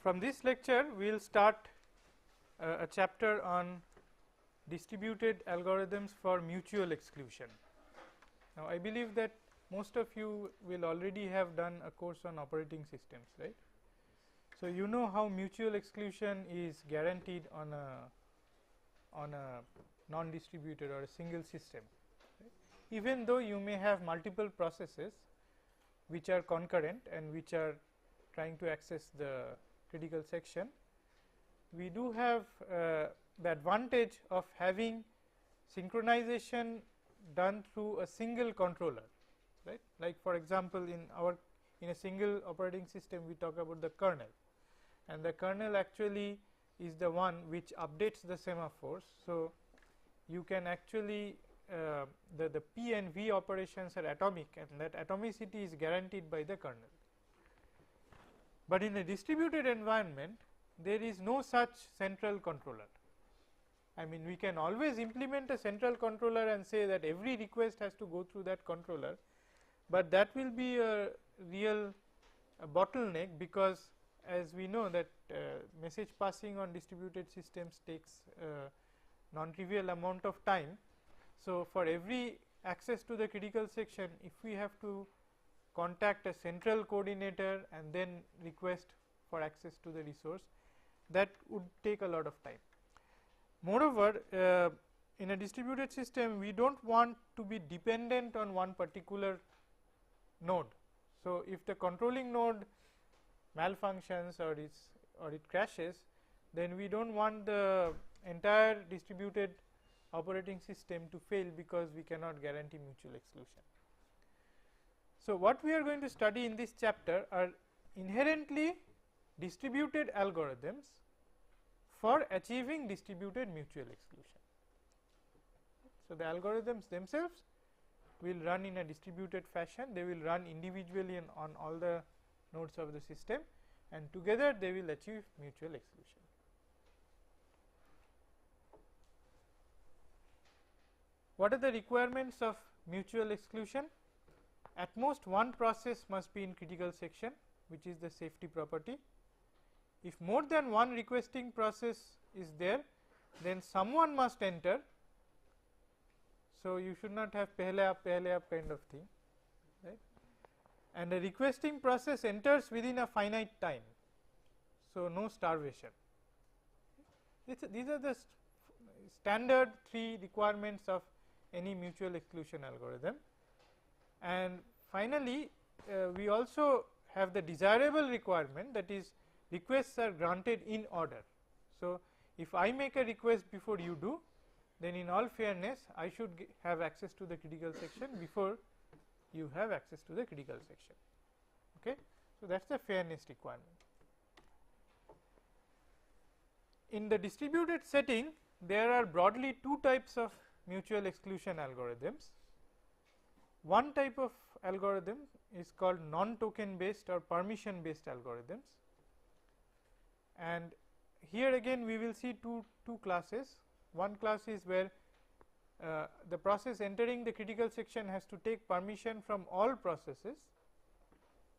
from this lecture we will start a chapter on distributed algorithms for mutual exclusion. Now, I believe that most of you will already have done a course on operating systems, right. So, you know how mutual exclusion is guaranteed on a non-distributed or a single system, right. Even though you may have multiple processes which are concurrent and which are trying to access the critical section, we do have the advantage of having synchronization done through a single controller, right. Like for example, in a single operating system we talk about the kernel, and the kernel actually is the one which updates the semaphores. So, you can actually the P and V operations are atomic, and that atomicity is guaranteed by the kernel. But in a distributed environment there is no such central controller. I mean, we can always implement a central controller and say that every request has to go through that controller, but that will be a real bottleneck, because as we know that message passing on distributed systems takes non-trivial amount of time. So, for every access to the critical section, if we have to contact a central coordinator and then request for access to the resource, that would take a lot of time. Moreover, in a distributed system we do not want to be dependent on one particular node. So, if the controlling node malfunctions or it crashes, then we do not want the entire distributed operating system to fail, because we cannot guarantee mutual exclusion. So, what we are going to study in this chapter are inherently distributed algorithms for achieving distributed mutual exclusion. So, the algorithms themselves will run in a distributed fashion, they will run individually on all the nodes of the system, and together they will achieve mutual exclusion. What are the requirements of mutual exclusion? At most one process must be in critical section, which is the safety property. If more than one requesting process is there, then someone must enter. So, you should not have pehle aap kind of thing, right. And the requesting process enters within a finite time. So, no starvation. These are the standard 3 requirements of any mutual exclusion algorithm. And finally, we also have the desirable requirement, that is, requests are granted in order. So, if I make a request before you do, then in all fairness I should have access to the critical section before you have access to the critical section. Okay. So, that is the fairness requirement. In the distributed setting, there are broadly 2 types of mutual exclusion algorithms. One type of algorithm is called non-token based or permission based algorithms, and here again we will see two classes. One class is where the process entering the critical section has to take permission from all processes,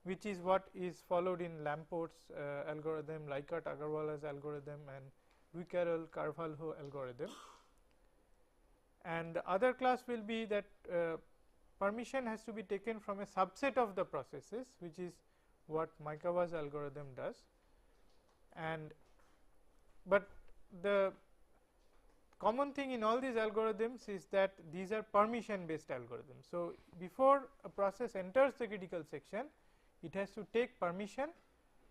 which is what is followed in Lamport's algorithm, Likert-Agarwala's algorithm, and Carvalho algorithm. And the other class will be that permission has to be taken from a subset of the processes, which is what Maekawa's algorithm does. And but the common thing in all these algorithms is that these are permission based algorithms. So, before a process enters the critical section, it has to take permission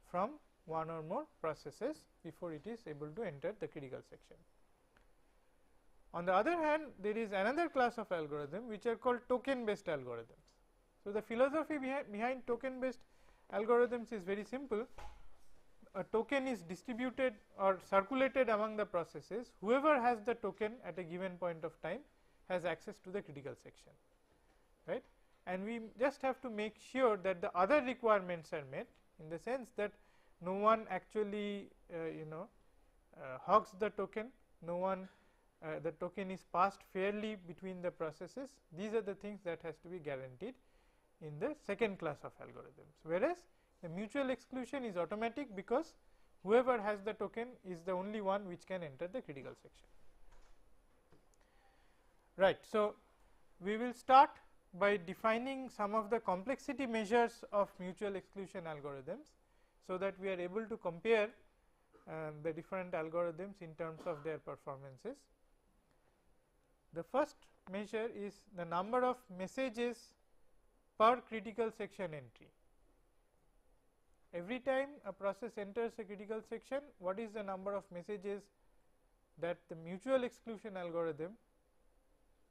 from one or more processes before it is able to enter the critical section. On the other hand, there is another class of algorithm which are called token based algorithms. So, the philosophy behind token based algorithms is very simple. A token is distributed or circulated among the processes. Whoever has the token at a given point of time has access to the critical section, right. And we just have to make sure that the other requirements are met, in the sense that no one actually hogs the token, no one the token is passed fairly between the processes. These are the things that has to be guaranteed in the second class of algorithms, whereas the mutual exclusion is automatic, because whoever has the token is the only one which can enter the critical section. Right. So, we will start by defining some of the complexity measures of mutual exclusion algorithms, so that we are able to compare the different algorithms in terms of their performances. The first measure is the number of messages per critical section entry. Every time a process enters a critical section, what is the number of messages that the mutual exclusion algorithm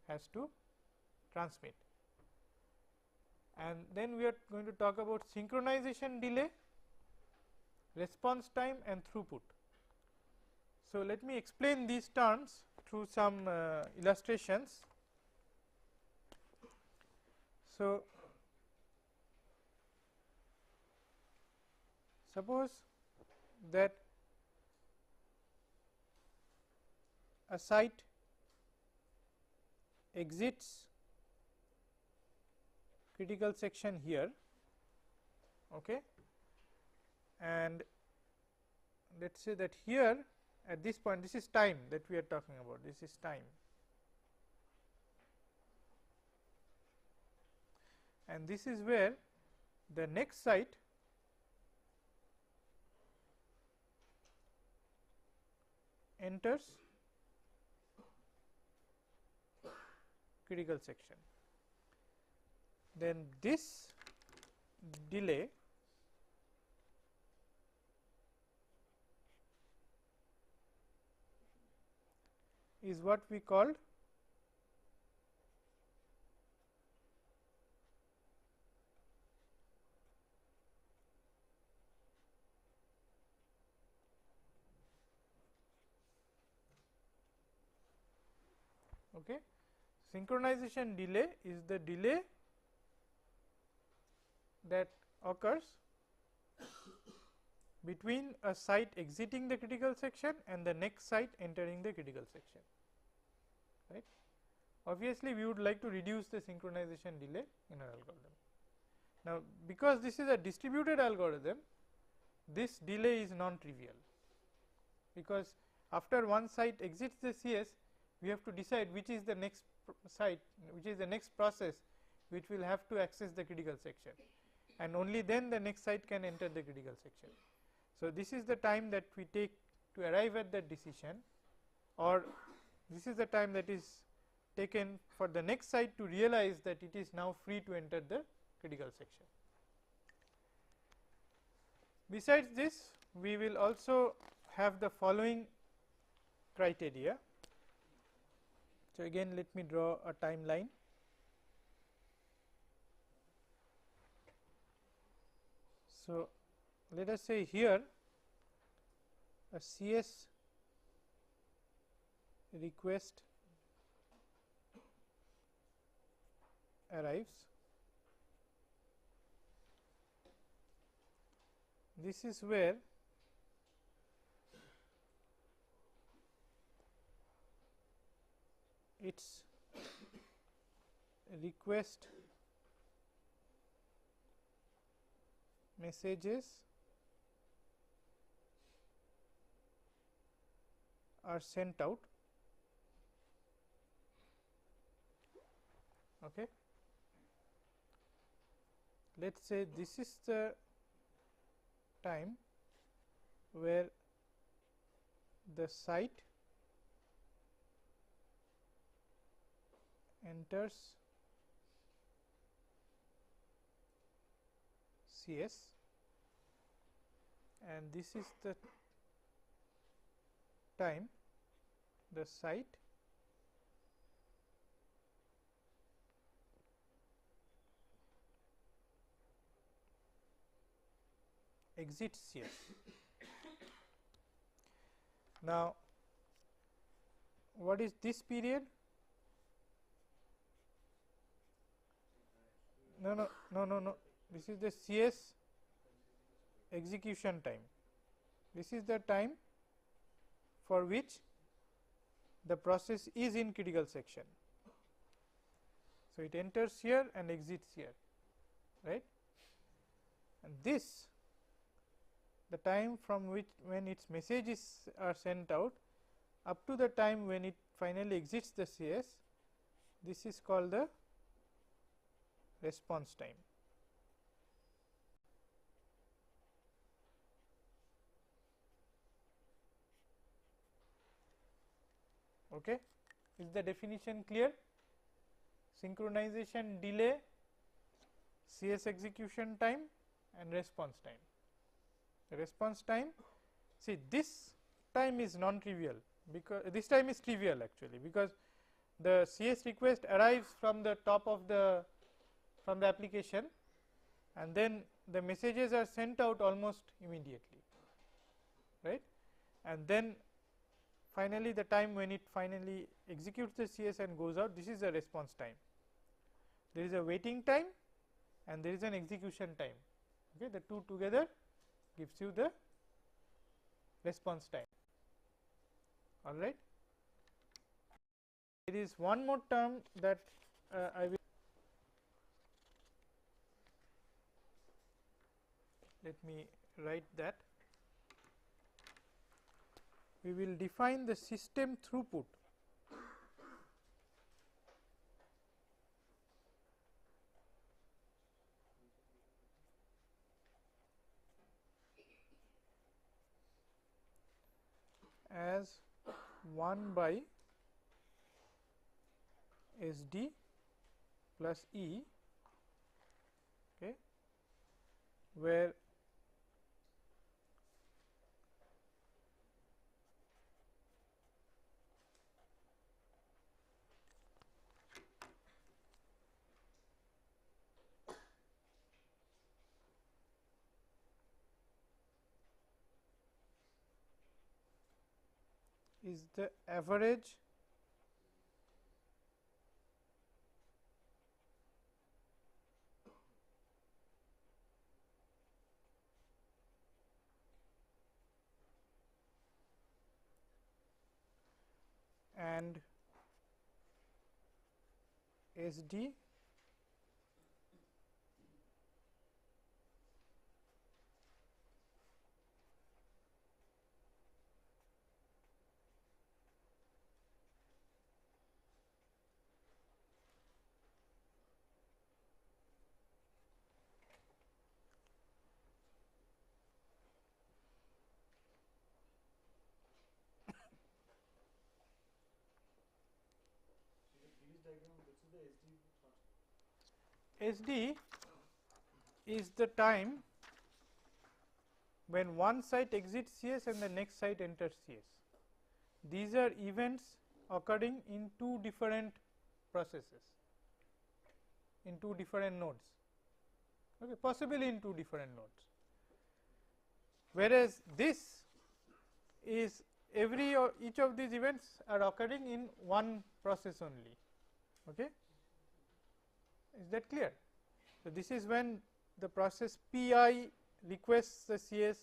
has to transmit. And then we are going to talk about synchronization delay, response time and throughput. So, let me explain these terms through some illustrations. So, suppose that a site exits critical section here, okay, and let us say that here at this point, this is time that we are talking about, this is time, and this is where the next site enters critical section. Then this delay is what we called okay. Synchronization delay is the delay that occurs between a site exiting the critical section and the next site entering the critical section, right. Obviously, we would like to reduce the synchronization delay in our algorithm. Now, because this is a distributed algorithm, this delay is non-trivial, because after one site exits the CS, we have to decide which is the next site, which is the next process which will have to access the critical section, and only then the next site can enter the critical section. So, this is the time that we take to arrive at that decision, or this is the time that is taken for the next site to realize that it is now free to enter the critical section. Besides this, we will also have the following criteria. So, again let me draw a timeline. So, let us say here a CS request arrives. This is where its request messages are sent out, okay. Let us say this is the time where the site enters CS, and this is the time the site exits CS. Now, what is this period? No, this is the CS execution time. This is the time for which the process is in critical section. So, it enters here and exits here, right, and this the time from which when its messages are sent out up to the time when it finally exits the CS, this is called the response time. Okay. Is the definition clear? Synchronization delay, CS execution time and response time. The response time, see this time is non-trivial, because this time is trivial actually, because the CS request arrives from the top of the application, and then the messages are sent out almost immediately, right, and then finally the time when it finally executes the CS and goes out, this is the response time. There is a waiting time and there is an execution time. Okay, the two together gives you the response time. All right. There is one more term that I will, let me write that. We will define the system throughput. As 1 by SD plus E, okay, where is the average and SD SD is the time when one site exits CS and the next site enters CS. These are events occurring in two different processes, in two different nodes, okay, possibly in two different nodes, whereas this is every or each of these events are occurring in one process only. Okay. Is that clear? So, this is when the process PI requests the CS,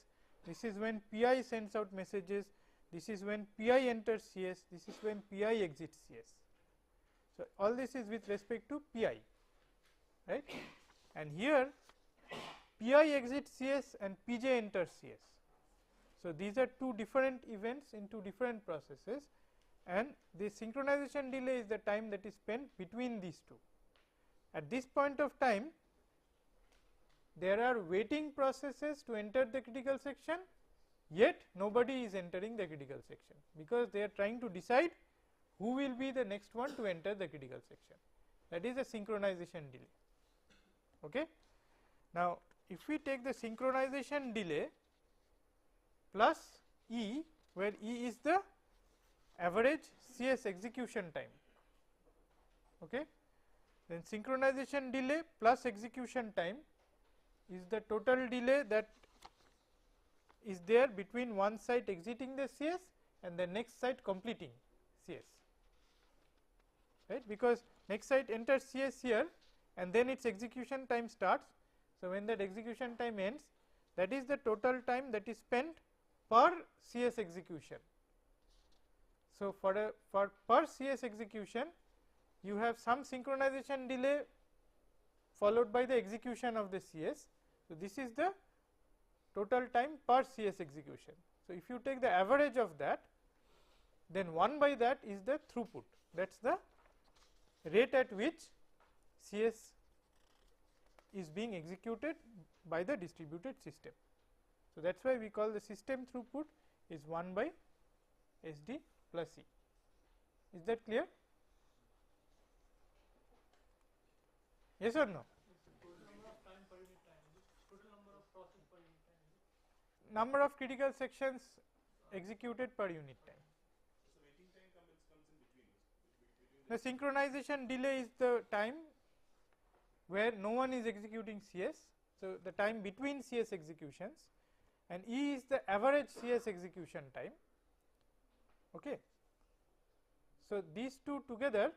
this is when PI sends out messages, this is when PI enters CS, this is when PI exits CS. So, all this is with respect to PI, right, and here PI exits CS and PJ enters CS. So, these are two different events in two different processes, and the synchronization delay is the time that is spent between these two. At this point of time, there are waiting processes to enter the critical section, yet nobody is entering the critical section, because they are trying to decide who will be the next one to enter the critical section. That is a synchronization delay. Okay. Now, if we take the synchronization delay plus E, where E is the average CS execution time, okay, then synchronization delay plus execution time is the total delay that is there between one site exiting the CS and the next site completing CS, right, because next site enters CS here and then its execution time starts. So, when that execution time ends, that is the total time that is spent per CS execution. So, for per CS execution, you have some synchronization delay followed by the execution of the CS. So, this is the total time per CS execution. So, if you take the average of that, then 1 by that is the throughput, that is the rate at which CS is being executed by the distributed system. So, that is why we call the system throughput is 1 by SD plus E. Is that clear? Yes or no? Number of critical sections executed per unit time. So waiting time comes in between. The synchronization delay is the time where no one is executing CS. So, the time between CS executions, and E is the average CS execution time. Okay. So, these two together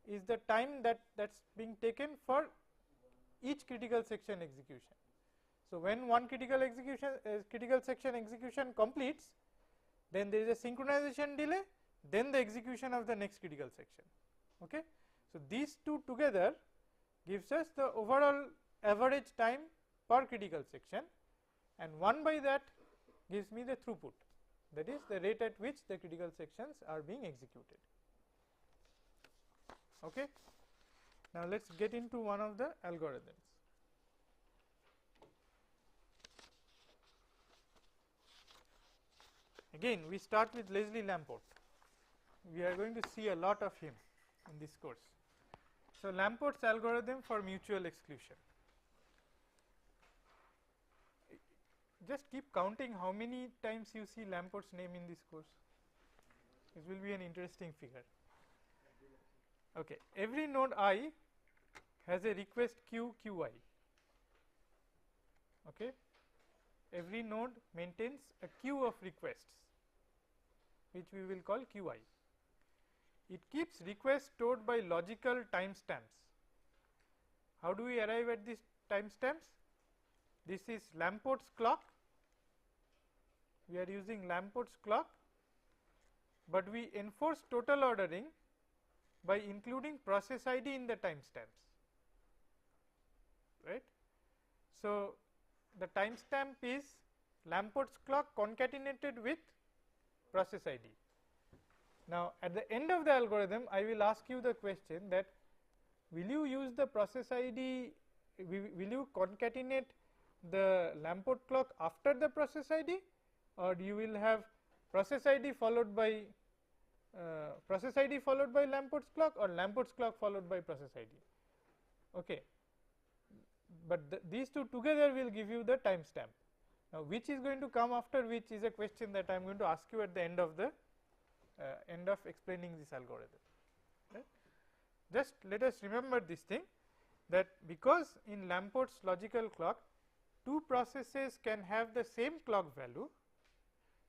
is the time that is being taken for each critical section execution. So, when one critical section execution completes, then there is a synchronization delay, then the execution of the next critical section. Okay. So, these two together gives us the overall average time per critical section, and 1 by that gives me the throughput, that is the rate at which the critical sections are being executed. Okay. Now, let us get into one of the algorithms. Again we start with Leslie Lamport. We are going to see a lot of him in this course. So, Lamport's algorithm for mutual exclusion. Just keep counting how many times you see Lamport's name in this course. It will be an interesting figure. Okay. Every node I has a request queue Qi. Okay. Every node maintains a queue of requests, which we will call Qi. It keeps requests stored by logical timestamps. How do we arrive at these timestamps? This is Lamport's clock. We are using Lamport's clock, but we enforce total ordering by including process ID in the timestamps, right. So, the timestamp is Lamport's clock concatenated with process ID. Now, at the end of the algorithm, I will ask you the question that will you use the process ID, will you concatenate the Lamport clock after the process ID, or you will have process ID followed by Lamport's clock, or Lamport's clock followed by process ID. Okay. But these two together will give you the timestamp. Now, which is going to come after which is a question that I am going to ask you at the end of the explaining this algorithm. Right. Just let us remember this thing, that because in Lamport's logical clock two processes can have the same clock value.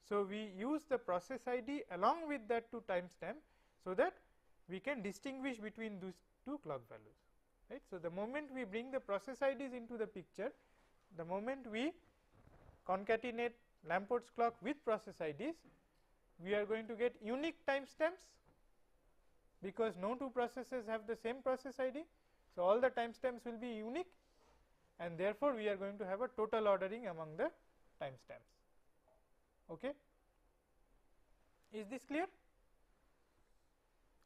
So, we use the process ID along with that to timestamp, so that we can distinguish between these two clock values, right. So, the moment we bring the process IDs into the picture, the moment we concatenate Lamport's clock with process IDs, we are going to get unique timestamps, because no two processes have the same process ID. So, all the timestamps will be unique, and therefore, we are going to have a total ordering among the timestamps. Okay. Is this clear?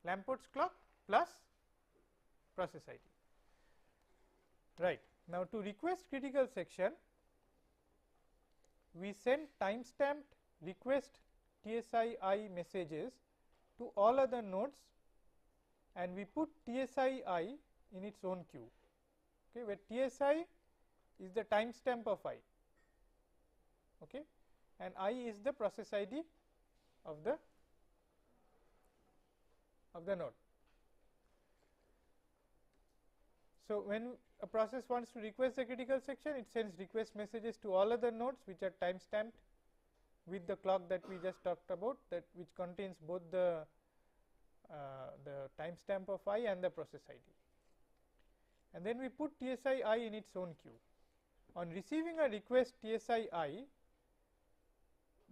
Lamport's clock plus process ID. Right. Now, to request critical section, we send timestamped request TSI messages to all other nodes, and we put TSI in its own queue, okay, where TSI is the timestamp of I, okay, and I is the process ID of the node. So, when a process wants to request the critical section, it sends request messages to all other nodes which are timestamped with the clock that we just talked about, that which contains both the timestamp of I and the process ID, and then we put TSI I in its own queue. On receiving a request TSI I,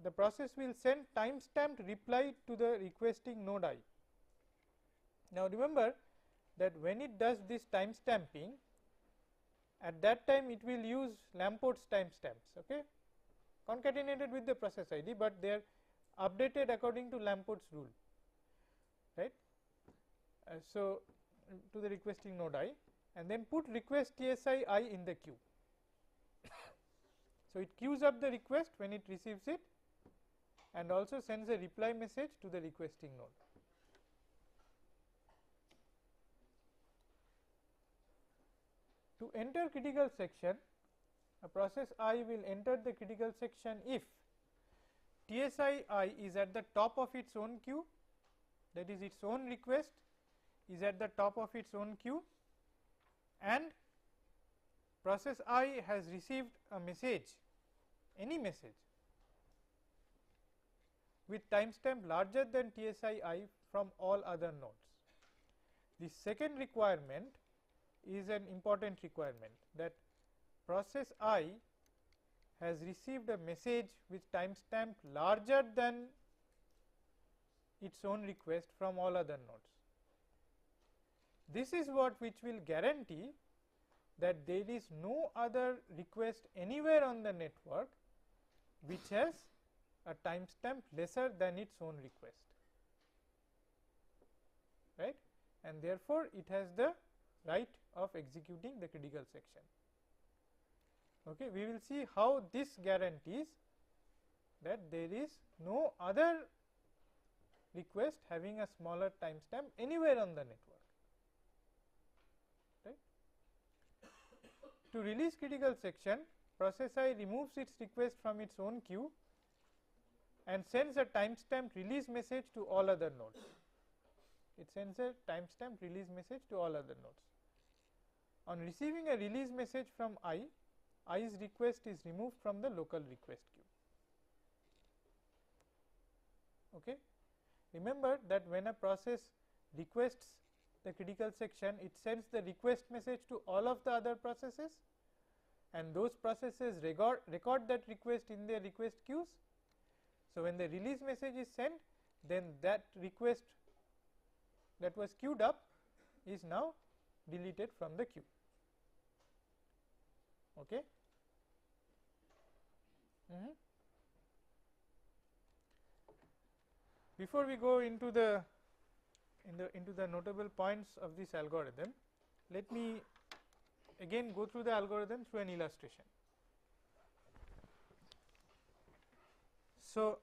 the process will send timestamped reply to the requesting node I. Now, remember that when it does this timestamping, at that time it will use Lamport's timestamps, okay, concatenated with the process ID, but they are updated according to Lamport's rule, right. So, to the requesting node I, and then put request TSI I in the queue. So, it queues up the request when it receives it and also sends a reply message to the requesting node. To enter critical section, a process I will enter the critical section if TSI I is at the top of its own queue, that is its own request is at the top of its own queue, and process I has received a message, any message with timestamp larger than TSI I from all other nodes. The second requirement is an important requirement, that process I has received a message with timestamp larger than its own request from all other nodes. This is what which will guarantee that there is no other request anywhere on the network which has a timestamp lesser than its own request, right, and therefore, it has the right of executing the critical section. Okay, we will see how this guarantees that there is no other request having a smaller timestamp anywhere on the network, right. To release critical section, process I removes its request from its own queue and sends a timestamp release message to all other nodes. It sends a timestamp release message to all other nodes. On receiving a release message from I's request is removed from the local request queue. Okay. Remember that when a process requests the critical section, it sends the request message to all of the other processes, and those processes record that request in their request queues. So, when the release message is sent, then that request that was queued up is now deleted from the queue. Okay. Before we go into the notable points of this algorithm, let me again go through the algorithm through an illustration. So,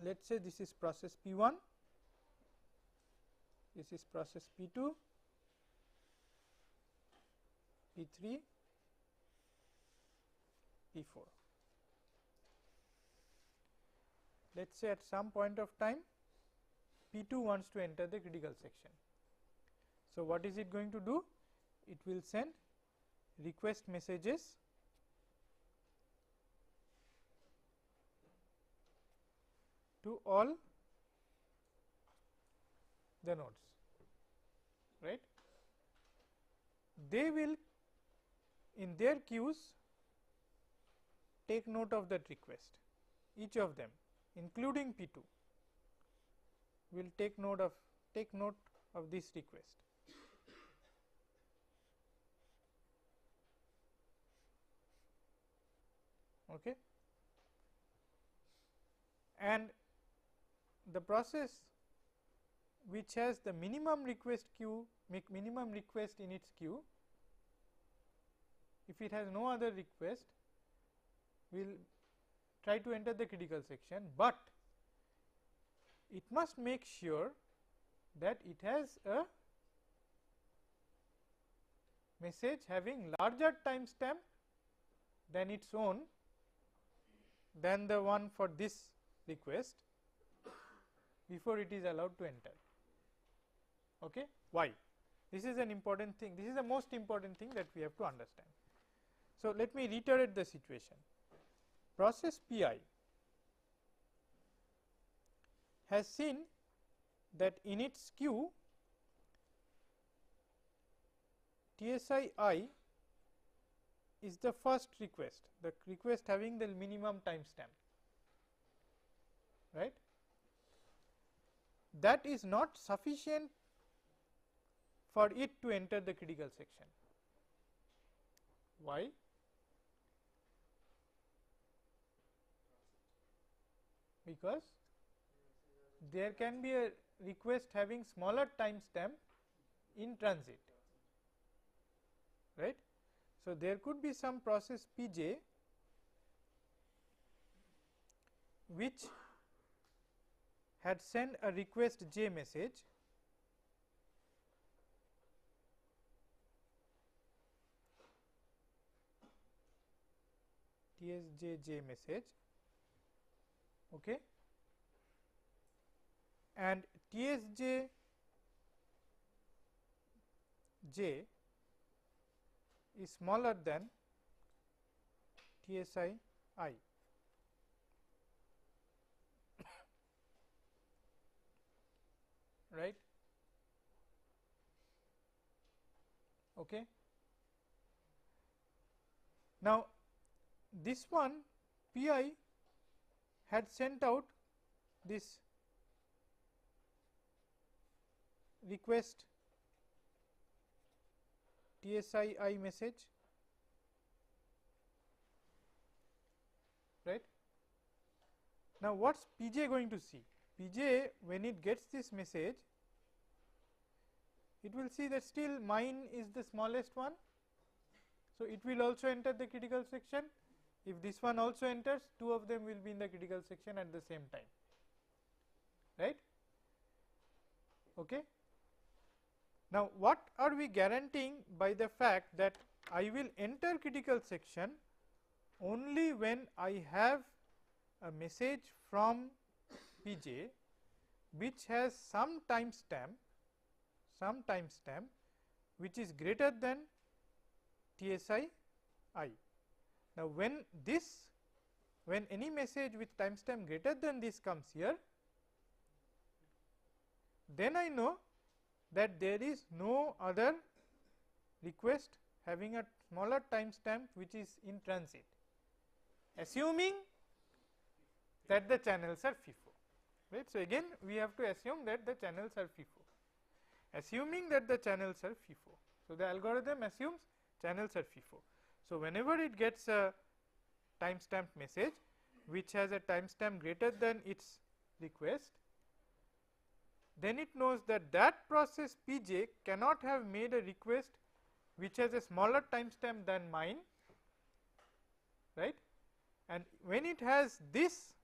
let us say this is process P1, this is process P2, P3, P4. Let us say at some point of time P2 wants to enter the critical section. So, what is it going to do? It will send request messages to all the nodes, right. They will in their queues take note of that request, each of them including P2 will take note of this request. Okay. And the process which has the minimum request queue, minimum request in its queue, if it has no other request, will try to enter the critical section, but it must make sure that it has a message having larger timestamp than its own, than the one for this request, before it is allowed to enter. Okay. Why? This is an important thing, this is the most important thing that we have to understand. So, let me reiterate the situation. Process Pi has seen that in its queue TSI I is the first request, the request having the minimum timestamp, right. That is not sufficient for it to enter the critical section. Why? Because there can be a request having smaller timestamp in transit, right. So, there could be some process Pj which had sent a request J message TSJJ message, okay, and TSJJ is smaller than TSI I. Right. Okay. Now, this one Pi had sent out this request TSII message, right. Now, what is Pj going to see? Pj, when it gets this message, it will see that still mine is the smallest one. So, it will also enter the critical section. If this one also enters, two of them will be in the critical section at the same time, right. Okay. Now, what are we guaranteeing by the fact that I will enter critical section only when I have a message from Pj which has some timestamp which is greater than TSI I. Now, when any message with timestamp greater than this comes here, then I know that there is no other request having a smaller timestamp which is in transit, assuming that the channels are FIFO, right. So, again we have to assume that the channels are FIFO, assuming that the channels are FIFO. So, the algorithm assumes channels are FIFO. So, whenever it gets a timestamp message which has a timestamp greater than its request, then it knows that that process Pj cannot have made a request which has a smaller timestamp than mine, right. And when it has this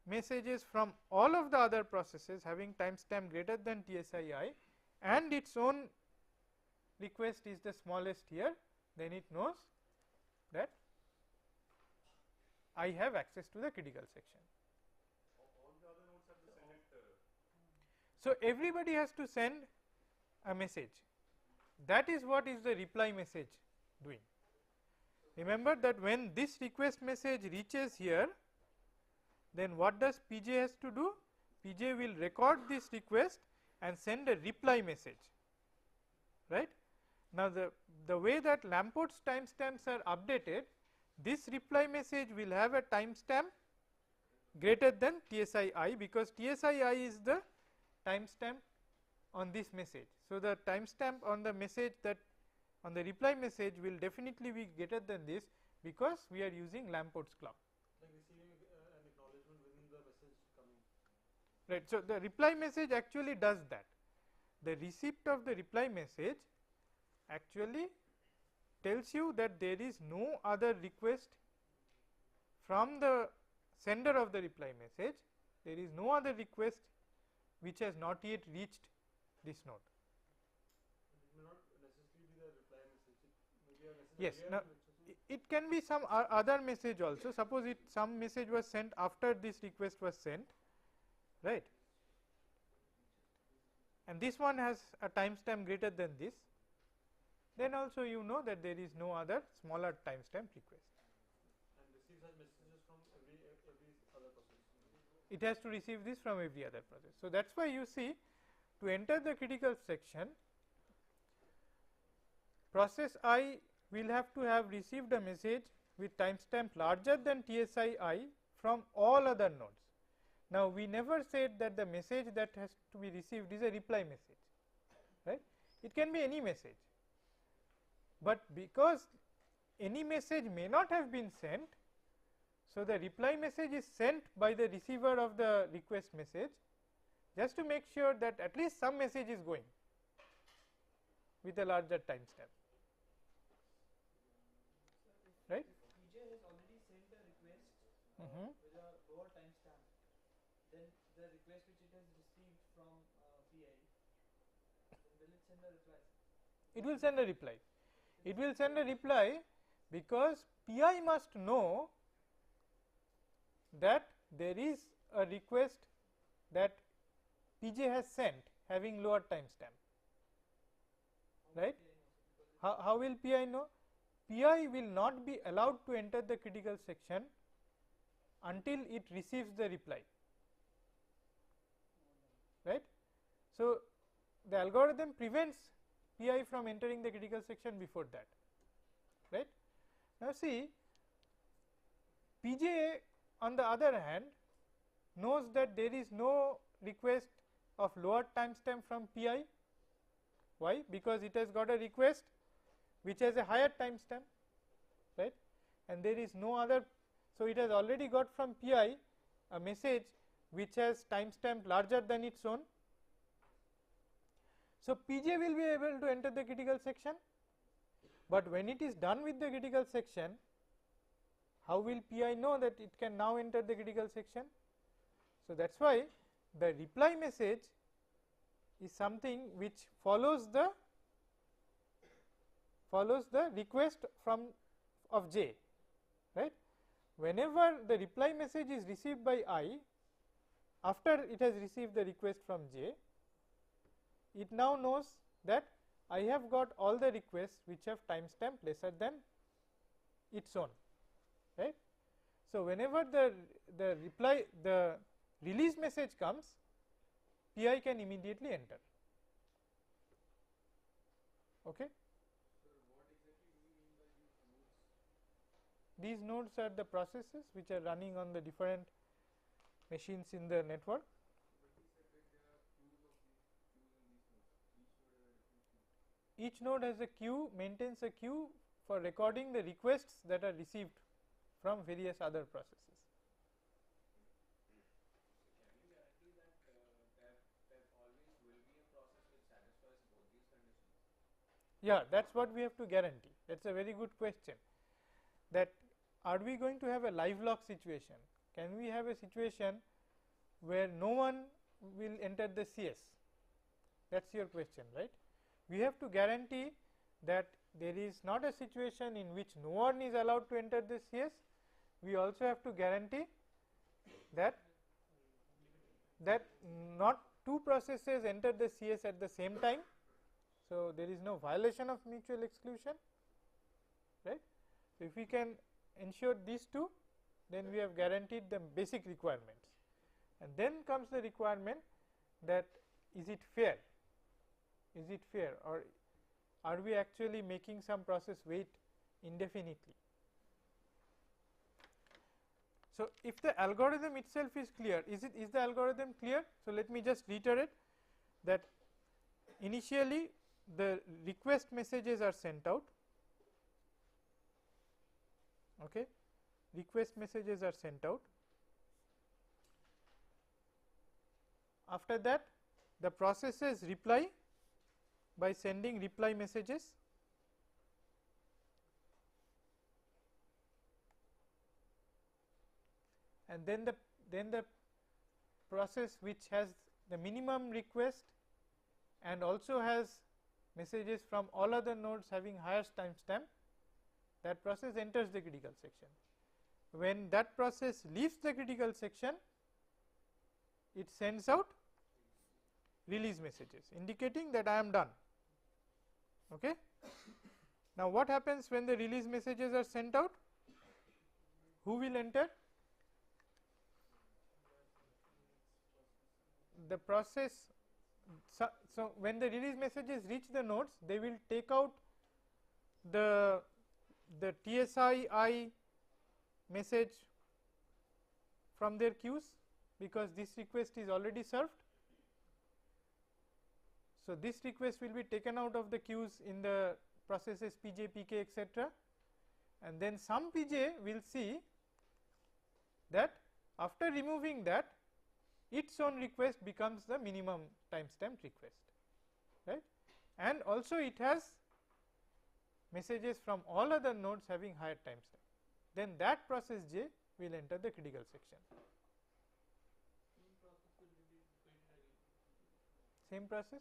messages from all of the other processes having timestamp greater than TSII and its own request is the smallest here, then it knows that I have access to the critical section. All the other nodes have to send it. So, everybody has to send a message. That is what is the reply message doing. Remember that when this request message reaches here, then what does Pj has to do? Pj will record this request and send a reply message, right. Now, the way that Lamport's timestamps are updated, this reply message will have a timestamp greater than TSII, because TSII is the timestamp on this message. So, the timestamp on the message that on the reply message will definitely be greater than this, because we are using Lamport's clock. Like receiving an acknowledgement within the message coming. Right. So, the reply message actually does that. The receipt of the reply message actually tells you that there is no other request from the sender of the reply message, there is no other request which has not yet reached this node. It may not necessarily be the reply message, it may be a message. Yes, now it can be some other message also. Suppose some message was sent after this request was sent, right, and this one has a timestamp greater than this, then also you know that there is no other smaller timestamp request. And receive such messages from every other process. It has to receive this from every other process. So, that is why you see, to enter the critical section, process I will have to have received a message with timestamp larger than TSII from all other nodes. Now, we never said that the message that has to be received is a reply message, right. It can be any message, but because any message may not have been sent, so the reply message is sent by the receiver of the request message, just to make sure that at least some message is going with a larger timestamp, right? PJ has already sent a request with a lower timestamp, then the request which it has received from PI, then will it send a reply? It will send a reply. It will send a reply because PI must know that there is a request that PJ has sent having lower timestamp, right? How will PI know? PI will not be allowed to enter the critical section until it receives the reply, right? So, the algorithm prevents PI from entering the critical section before that, right. Now, see, PJ on the other hand knows that there is no request of lower timestamp from PI. Why? Because it has got a request which has a higher timestamp, right, and there is no other. So, it has already got from PI a message which has timestamp larger than its own. So, PJ will be able to enter the critical section, but when it is done with the critical section, how will PI know that it can now enter the critical section? So, that is why the reply message is something which follows the request from of J, right. Whenever the reply message is received by I, after it has received the request from J, it now knows that I have got all the requests which have timestamp lesser than its own, right. So, whenever the release message comes, PI can immediately enter. Okay. These nodes are the processes which are running on the different machines in the network. Each node has a queue, maintains a queue for recording the requests that are received from various other processes. Can you guarantee that there always will be a process which satisfies both these conditions? Yeah, that is what we have to guarantee. That is a very good question. That are we going to have a live lock situation? Can we have a situation where no one will enter the CS? That is your question, right? We have to guarantee that there is not a situation in which no one is allowed to enter the CS. We also have to guarantee that not two processes enter the CS at the same time. So, there is no violation of mutual exclusion, right. So, if we can ensure these two, then we have guaranteed the basic requirements, and then comes the requirement that is it fair, or are we actually making some process wait indefinitely. So, if the algorithm itself is clear, is the algorithm clear? So, let me just reiterate that initially the request messages are sent out, okay. Request messages are sent out. After that, the processes reply by sending reply messages, and then the process which has the minimum request and also has messages from all other nodes having highest timestamp, that process enters the critical section. When that process leaves the critical section, it sends out release messages indicating that I am done. Okay. Now, what happens when the release messages are sent out? Who will enter? The process. So, when the release messages reach the nodes, they will take out the TSI message from their queues, because this request is already served. So, this request will be taken out of the queues in the processes Pj, Pk, etc., and then some Pj will see that after removing that its own request becomes the minimum timestamped request, right, and also it has messages from all other nodes having higher timestamp, then that process J will enter the critical section. Same process?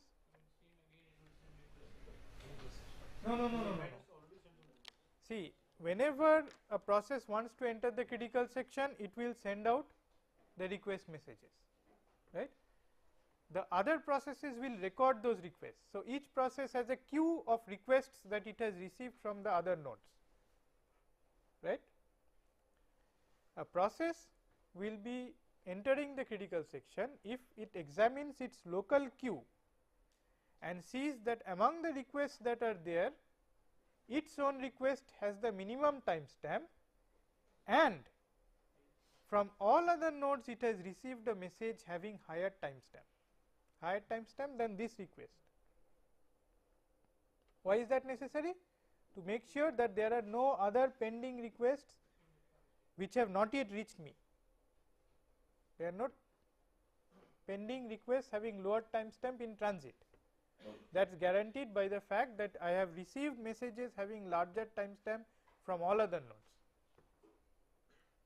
No. See, whenever a process wants to enter the critical section, it will send out the request messages, right. The other processes will record those requests. So, each process has a queue of requests that it has received from the other nodes, right. A process will be entering the critical section if it examines its local queue and sees that among the requests that are there, its own request has the minimum timestamp, and from all other nodes it has received a message having higher timestamp than this request. Why is that necessary? To make sure that there are no other pending requests which have not yet reached me. There are not pending requests having lower timestamp in transit. That is guaranteed by the fact that I have received messages having larger timestamp from all other nodes.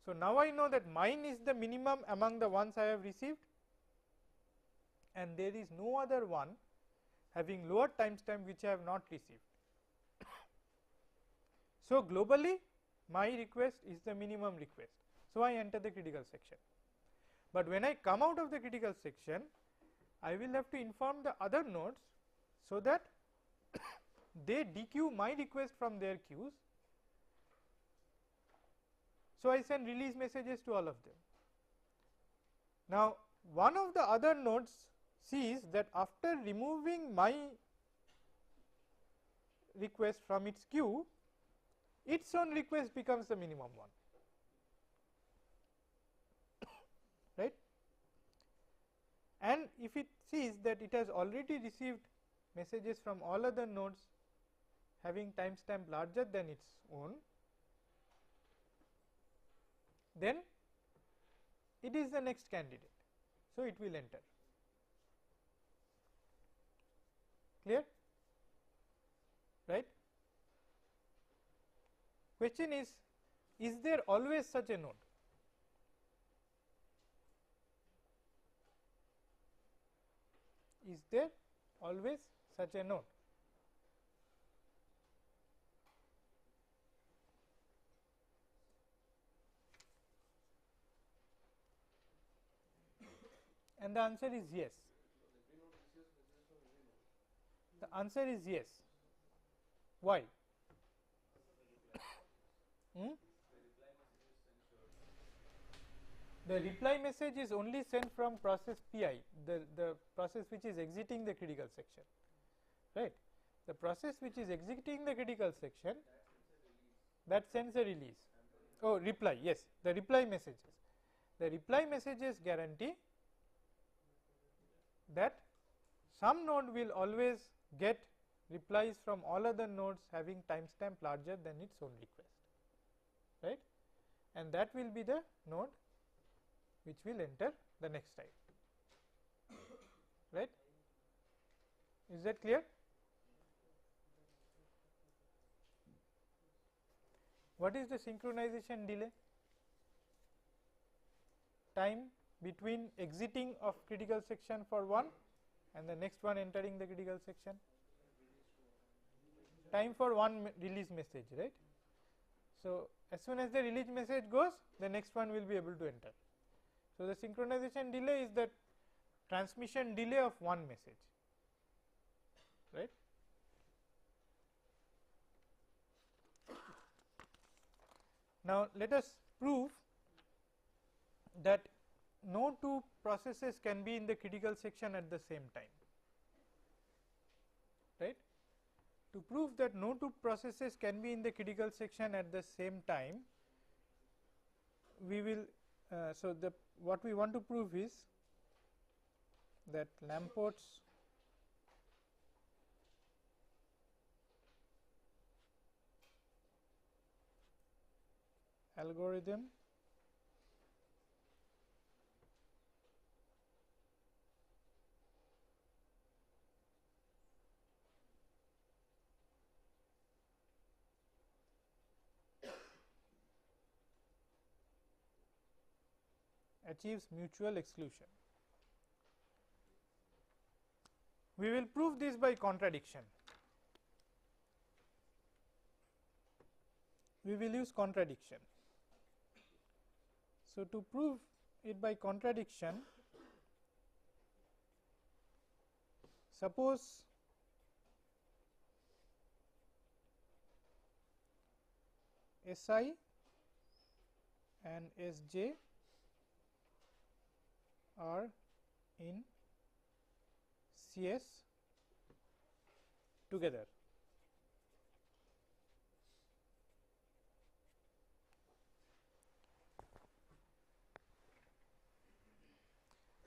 So, now I know that mine is the minimum among the ones I have received, and there is no other one having lower timestamp which I have not received. So, globally my request is the minimum request. So, I enter the critical section, but when I come out of the critical section, I will have to inform the other nodes so that they dequeue my request from their queues. So, I send release messages to all of them. Now, one of the other nodes sees that after removing my request from its queue, its own request becomes the minimum one, right. And if it sees that it has already received messages from all other nodes having timestamp larger than its own, then it is the next candidate. So, it will enter. Clear? Right? Question is there always such a node? Is there always such a node? And the answer is yes. The answer is yes. Why? The reply message is only sent from process Pi, the process which is exiting the critical section, right. The process which is exiting the critical section, that sends a release. Oh, reply, yes, the reply messages. The reply messages guarantee that some node will always get replies from all other nodes having timestamp larger than its own request, right, and that will be the node which will enter the next time, right. Is that clear? What is the synchronization delay? Time between exiting of critical section for one and the next one entering the critical section. Time for one release message, right. So, as soon as the release message goes, the next one will be able to enter. So, the synchronization delay is the transmission delay of one message, right. Now, let us prove that no two processes can be in the critical section at the same time, right. To prove that no two processes can be in the critical section at the same time, we will so what we want to prove is that Lamport's algorithm achieves mutual exclusion. We will prove this by contradiction. We will use contradiction. So, to prove it by contradiction, suppose Si and Sj are in CS together.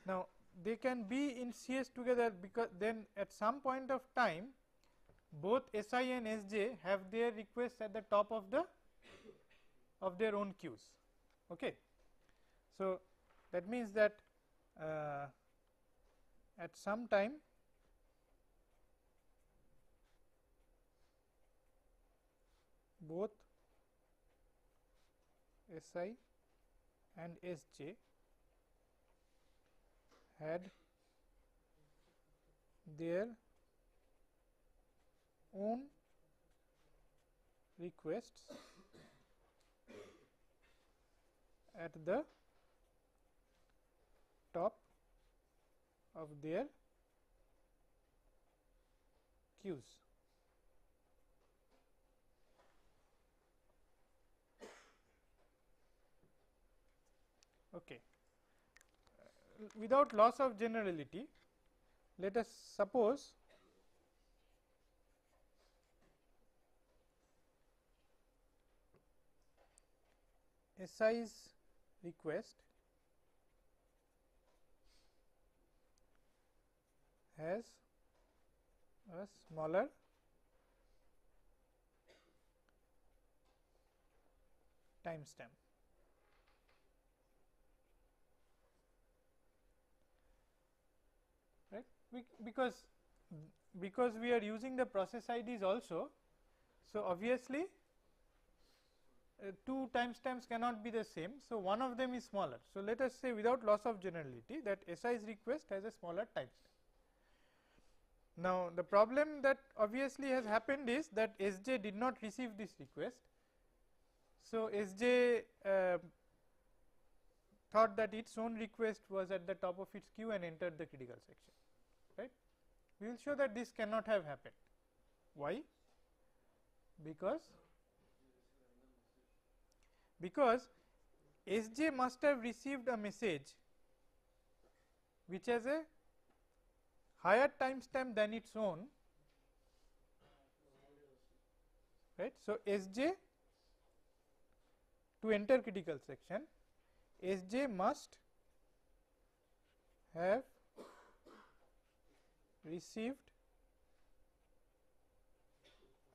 Now, they can be in CS together because then at some point of time both Si and Sj have their requests at the top of their own queues. Okay. So, that means that at some time both Si and Sj had their own requests at the top of their queues. Okay. Without loss of generality, let us suppose Si's request has a smaller timestamp. Right? Because we are using the process IDs also, so obviously two timestamps cannot be the same. So, one of them is smaller. So, let us say without loss of generality that Si's request has a smaller timestamp. Now, the problem that obviously has happened is that Sj did not receive this request. So, Sj thought that its own request was at the top of its queue and entered the critical section, right. We will show that this cannot have happened. Why? Because Sj must have received a message which has a higher timestamp than its own, right. So, Sj to enter critical section, Sj must have received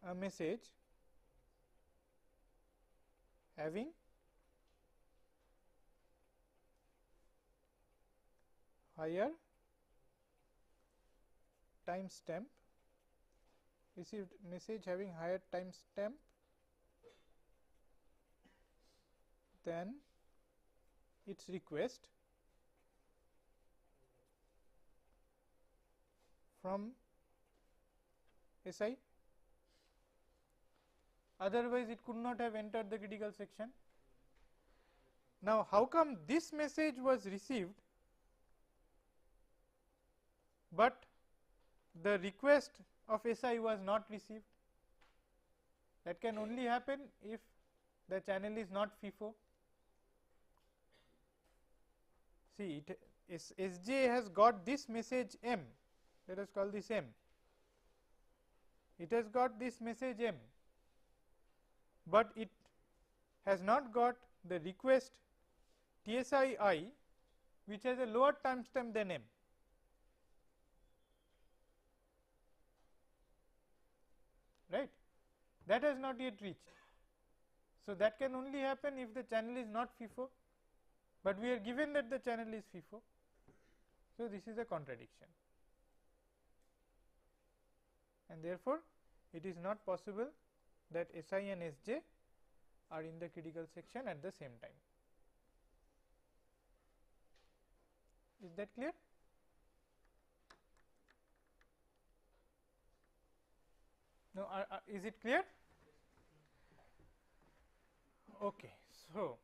a message having higher timestamp, received message having higher timestamp than its request from Si. Otherwise, it could not have entered the critical section. Now, how come this message was received, but the request of Si was not received? That can only happen if the channel is not FIFO. See, Sj has got this message M, let us call this M. It has got this message M, but it has not got the request TSI I, which has a lower timestamp than M. Right, that has not yet reached. So, that can only happen if the channel is not FIFO, but we are given that the channel is FIFO. So, this is a contradiction, and therefore, it is not possible that Si and Sj are in the critical section at the same time. Is that clear? No, is it clear? Okay. So,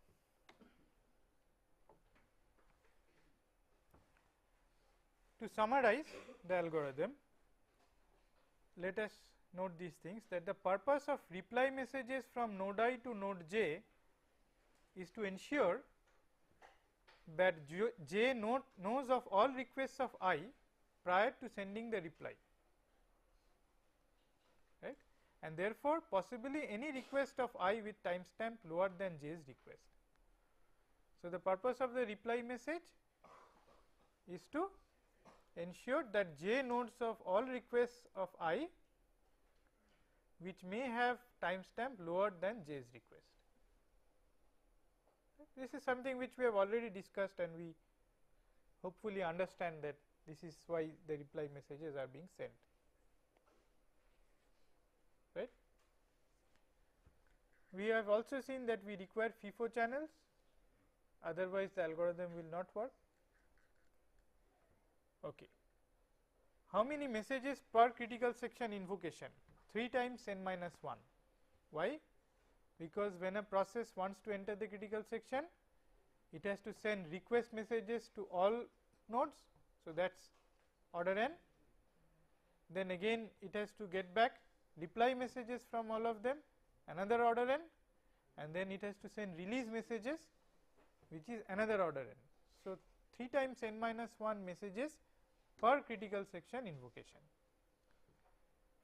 to summarize the algorithm, let us note these things, that the purpose of reply messages from node I to node j is to ensure that j knows of all requests of I prior to sending the reply, right, and therefore, possibly any request of I with timestamp lower than j's request. So, the purpose of the reply message is to ensure that j nodes of all requests of I which may have timestamp lower than j's request. This is something which we have already discussed, and we hopefully understand that this is why the reply messages are being sent, right. We have also seen that we require FIFO channels, otherwise the algorithm will not work. Okay. How many messages per critical section invocation? 3 times n minus 1. Why? Because when a process wants to enter the critical section, it has to send request messages to all nodes. So, that is order n. Then again it has to get back reply messages from all of them, another order n, and then it has to send release messages, which is another order n. So, 3 times n minus 1 messages per critical section invocation.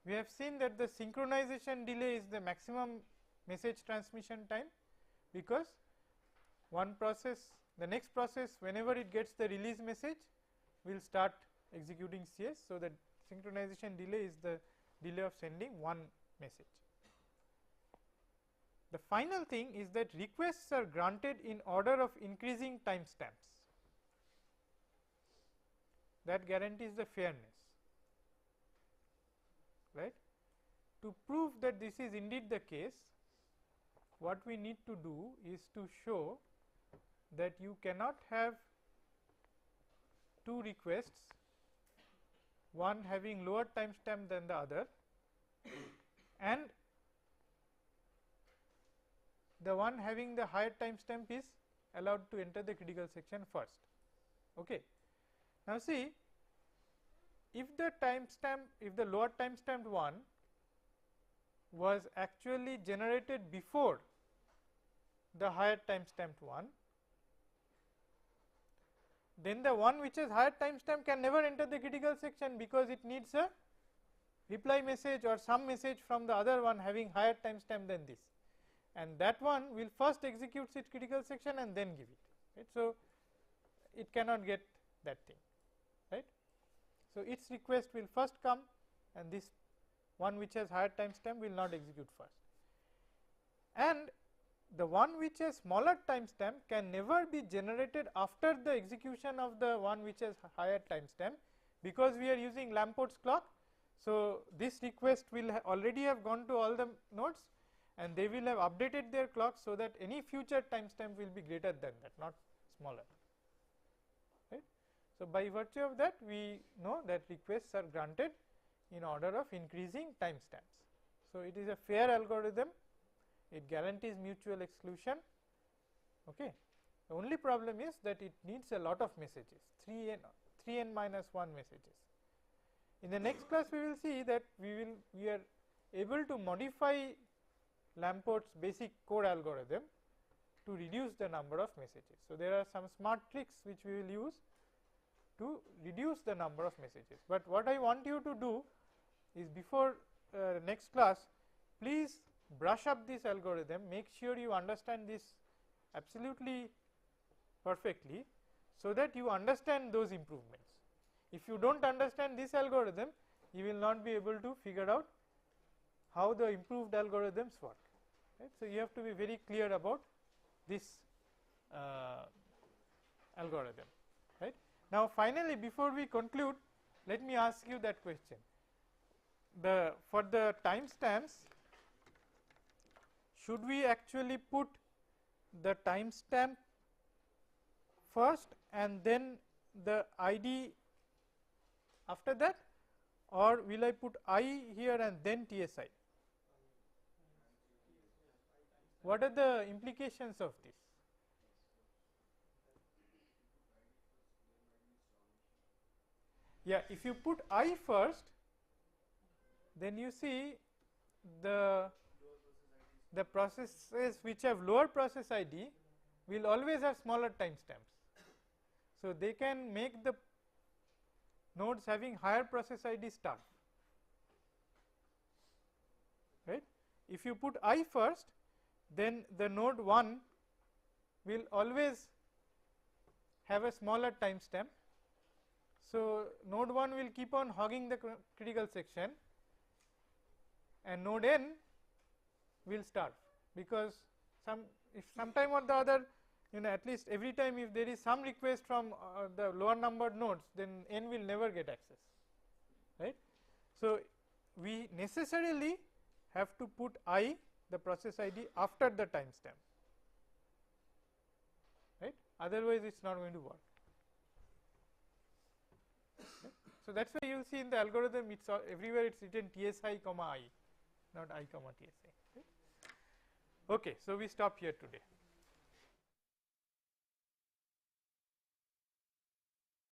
We have seen that the synchronization delay is the maximum message transmission time, because one process, the next process, whenever it gets the release message, will start executing CS. So, that synchronization delay is the delay of sending one message. The final thing is that requests are granted in order of increasing timestamps. That guarantees the fairness, right. To prove that this is indeed the case, what we need to do is to show that you cannot have two requests, one having lower timestamp than the other, and the one having the higher timestamp is allowed to enter the critical section first. Okay. Now, see, if the timestamp, if the lower timestamped one was actually generated before the higher timestamped one, then the one which has higher timestamp can never enter the critical section, because it needs a reply message or some message from the other one having higher timestamp than this, and that one will first execute its critical section and then give it, right. So, it cannot get that thing, right. So, its request will first come, and this one which has higher timestamp will not execute first, and the one which has smaller timestamp can never be generated after the execution of the one which has higher timestamp, because we are using Lamport's clock. So, this request will already have gone to all the nodes, and they will have updated their clock, so that any future timestamp will be greater than that, not smaller, right. So, by virtue of that, we know that requests are granted in order of increasing timestamps. So, it is a fair algorithm, it guarantees mutual exclusion. Okay. The only problem is that it needs a lot of messages, 3n minus 1 messages. In the next class, we will see that we are able to modify Lamport's basic core algorithm to reduce the number of messages. So, there are some smart tricks which we will use to reduce the number of messages, but what I want you to do is, before next class, please brush up this algorithm, make sure you understand this absolutely perfectly, so that you understand those improvements. If you do not understand this algorithm, you will not be able to figure out how the improved algorithms work. right. So, you have to be very clear about this algorithm, right. Now, finally, before we conclude, let me ask you that question. For the timestamps, should we actually put the timestamp first and then the ID after that, or will I put I here and then TSI? What are the implications of this? Yeah, if you put I first, then you see the processes which have lower process ID will always have smaller timestamps. So, they can make the nodes having higher process ID starve, right. If you put I first, then the node 1 will always have a smaller timestamp. So, node 1 will keep on hogging the critical section and node n will starve, because if sometime or the other, at least every time if there is some request from the lower numbered nodes, then n will never get access, right. So, we necessarily have to put I, the process ID, after the timestamp, right, otherwise it is not going to work. Okay. So, that is why you will see in the algorithm it is everywhere it is written TSI comma I, not I comma TSI. Right. Okay, so we stop here today.